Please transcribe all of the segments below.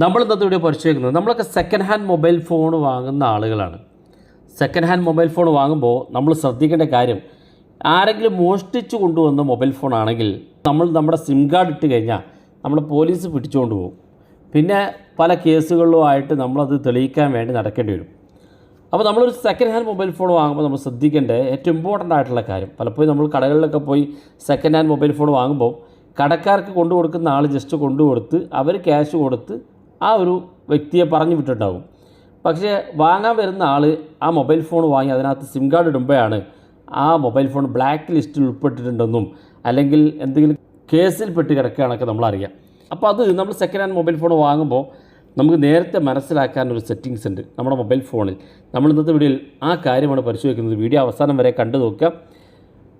നമ്മൾ ഇന്നത്തെ വീഡിയോ പരിശോധിക്കുന്നത് നമ്മളൊക്കെ സെക്കൻഡ് ഹാൻഡ് മൊബൈൽ ഫോൺ വാങ്ങുന്ന ആളുകളാണ്. സെക്കൻഡ് ഹാൻഡ് മൊബൈൽ ഫോൺ വാങ്ങുമ്പോൾ നമ്മൾ ശ്രദ്ധിക്കേണ്ട കാര്യം, ആരെങ്കിലും മോഷ്ടിച്ചു കൊണ്ടുവന്ന മൊബൈൽ ഫോൺ ആണെങ്കിൽ നമ്മൾ നമ്മുടെ സിം കാർഡ് ഇട്ട് കഴിഞ്ഞാൽ നമ്മൾ പോലീസ് പിടിച്ചുകൊണ്ട് പോകും. പിന്നെ പല കേസുകളിലുമായിട്ട് നമ്മളത് തെളിയിക്കാൻ വേണ്ടി നടക്കേണ്ടി വരും. അപ്പോൾ നമ്മളൊരു സെക്കൻഡ് ഹാൻഡ് മൊബൈൽ ഫോൺ വാങ്ങുമ്പോൾ നമ്മൾ ശ്രദ്ധിക്കേണ്ട ഏറ്റവും ഇമ്പോർട്ടൻ്റ് ആയിട്ടുള്ള കാര്യം, പലപ്പോഴും നമ്മൾ കടകളിലൊക്കെ പോയി സെക്കൻഡ് ഹാൻഡ് മൊബൈൽ ഫോൺ വാങ്ങുമ്പോൾ കടക്കാർക്ക് കൊണ്ടു കൊടുക്കുന്ന ആൾ ജസ്റ്റ് കൊണ്ടുകൊടുത്ത് അവർ ക്യാഷ് കൊടുത്ത് ആ ഒരു വ്യക്തിയെ പറഞ്ഞു വിട്ടിട്ടുണ്ടാകും. പക്ഷേ വാങ്ങാൻ വരുന്ന ആൾ ആ മൊബൈൽ ഫോൺ വാങ്ങി അതിനകത്ത് സിം കാർഡ് ഇടുമ്പോഴാണ് ആ മൊബൈൽ ഫോൺ ബ്ലാക്ക് ലിസ്റ്റിൽ ഉൾപ്പെട്ടിട്ടുണ്ടെന്നും അല്ലെങ്കിൽ എന്തെങ്കിലും കേസിൽ പെട്ട് കിടക്കുകയാണൊക്കെ നമ്മളറിയാം. അപ്പോൾ അത് നമ്മൾ സെക്കൻഡ് ഹാൻഡ് മൊബൈൽ ഫോൺ വാങ്ങുമ്പോൾ നമുക്ക് നേരത്തെ മനസ്സിലാക്കാനൊരു സെറ്റിങ്സ് ഉണ്ട് നമ്മുടെ മൊബൈൽ ഫോണിൽ. നമ്മൾ ഇന്നത്തെ വീഡിയോയിൽ ആ കാര്യമാണ് പരിശോധിക്കുന്നത്. വീഡിയോ അവസാനം വരെ കണ്ടു നോക്കുക.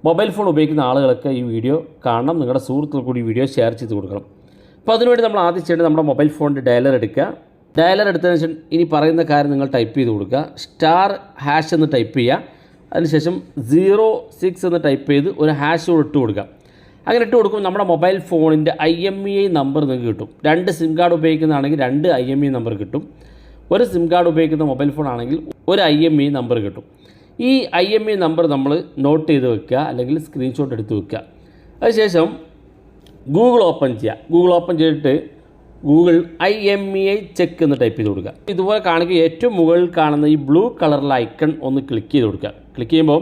മൊബൈൽ ഫോൺ ഉപയോഗിക്കുന്ന ആളുകളൊക്കെ ഈ വീഡിയോ കാണണം, നിങ്ങളുടെ സുഹൃത്തുക്കൾ കൂടി വീഡിയോ ഷെയർ ചെയ്ത് കൊടുക്കണം. അപ്പോൾ അതിനുവേണ്ടി നമ്മൾ ആദ്യം ചെയ്യേണ്ടത് നമ്മുടെ മൊബൈൽ ഫോണിൻ്റെ ഡയലർ എടുക്കുക. ഡയലർ എടുത്തതിന് ശേഷം ഇനി പറയുന്ന കാര്യം നിങ്ങൾ ടൈപ്പ് ചെയ്ത് കൊടുക്കുക. *# എന്ന് ടൈപ്പ് ചെയ്യുക. അതിനുശേഷം 06 എന്ന് ടൈപ്പ് ചെയ്ത് ഒരു # കൂടെ ഇട്ട് കൊടുക്കുക. അങ്ങനെ ഇട്ട് കൊടുക്കുമ്പോൾ നമ്മുടെ മൊബൈൽ ഫോണിൻ്റെ IMEI നമ്പർ നിങ്ങൾക്ക് കിട്ടും. 2 സിം കാർഡ് ഉപയോഗിക്കുന്നതാണെങ്കിൽ 2 IMEI നമ്പർ കിട്ടും. ഒരു സിം കാർഡ് ഉപയോഗിക്കുന്ന മൊബൈൽ ഫോൺ ആണെങ്കിൽ ഒരു IMEI നമ്പർ കിട്ടും. ഈ IMEI നമ്പർ നമ്മൾ നോട്ട് ചെയ്ത് വെക്കുക, അല്ലെങ്കിൽ സ്ക്രീൻഷോട്ട് എടുത്ത് വെക്കുക. അതിനുശേഷം ഗൂഗിൾ ഓപ്പൺ ചെയ്യുക. ഗൂഗിൾ ഓപ്പൺ ചെയ്തിട്ട് ഗൂഗിൾ IMEI ചെക്ക് എന്ന് ടൈപ്പ് ചെയ്ത് കൊടുക്കുക. ഇതുപോലെ കാണിക്കുക. ഏറ്റവും മുകളിൽ കാണുന്ന ഈ ബ്ലൂ കളറിലെ ഐക്കൺ ഒന്ന് ക്ലിക്ക് ചെയ്ത് കൊടുക്കുക. ക്ലിക്ക് ചെയ്യുമ്പോൾ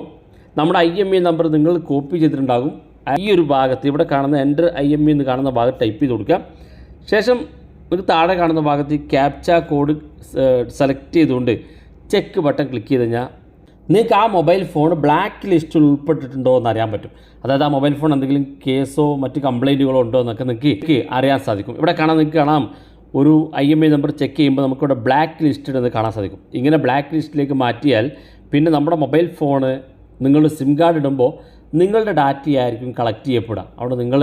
നമ്മുടെ IMEI നമ്പർ നിങ്ങൾ കോപ്പി ചെയ്തിട്ടുണ്ടാകും. ഈ ഒരു ഭാഗത്ത് ഇവിടെ കാണുന്ന എൻ്റർ IMEI എന്ന് കാണുന്ന ഭാഗത്ത് ടൈപ്പ് ചെയ്ത് കൊടുക്കുക. ശേഷം നിങ്ങൾക്ക് താഴെ കാണുന്ന ഭാഗത്ത് ഈ ക്യാപ്ച കോഡ് സെലക്ട് ചെയ്തുകൊണ്ട് ചെക്ക് ബട്ടൺ ക്ലിക്ക് ചെയ്ത് കഴിഞ്ഞാൽ നിങ്ങൾക്ക് ആ മൊബൈൽ ഫോൺ ബ്ലാക്ക് ലിസ്റ്റിൽ ഉൾപ്പെട്ടിട്ടുണ്ടോ എന്ന് അറിയാൻ പറ്റും. അതായത് ആ മൊബൈൽ ഫോൺ എന്തെങ്കിലും കേസോ മറ്റ് കംപ്ലയിൻറ്റുകളോ ഉണ്ടോ എന്നൊക്കെ നിങ്ങൾക്ക് അറിയാൻ സാധിക്കും. ഇവിടെ നിങ്ങൾക്ക് കാണാം ഒരു IMEI നമ്പർ ചെക്ക് ചെയ്യുമ്പോൾ നമുക്കിവിടെ ബ്ലാക്ക് ലിസ്റ്റഡ് എന്ന് കാണാൻ സാധിക്കും. ഇങ്ങനെ ബ്ലാക്ക് ലിസ്റ്റിലേക്ക് മാറ്റിയാൽ പിന്നെ നമ്മുടെ മൊബൈൽ ഫോണ് നിങ്ങൾ സിം കാർഡ് ഇടുമ്പോൾ നിങ്ങളുടെ ഡാറ്റയായിരിക്കും കളക്ട് ചെയ്യപ്പെടുക. അവിടെ നിങ്ങൾ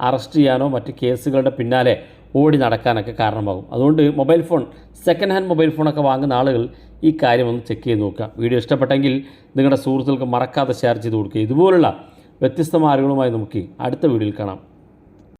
അറസ്റ്റ് ചെയ്യാനോ മറ്റ് കേസുകളുടെ പിന്നാലെ ഓടി നടക്കാനൊക്കെ കാരണമാകും. അതുകൊണ്ട് mobile phone second hand mobile ഫോണൊക്കെ വാങ്ങുന്ന ആളുകൾ ഈ കാര്യം ഒന്ന് ചെക്ക് ചെയ്ത് നോക്കുക. വീഡിയോ ഇഷ്ടപ്പെട്ടെങ്കിൽ നിങ്ങളുടെ സുഹൃത്തുക്കൾക്ക് മറക്കാതെ ഷെയർ ചെയ്ത് കൊടുക്കുക. ഇതുപോലുള്ള വ്യത്യസ്തമായ അറിവുകളുമായി നമുക്ക് അടുത്ത വീഡിയോയിൽ കാണാം.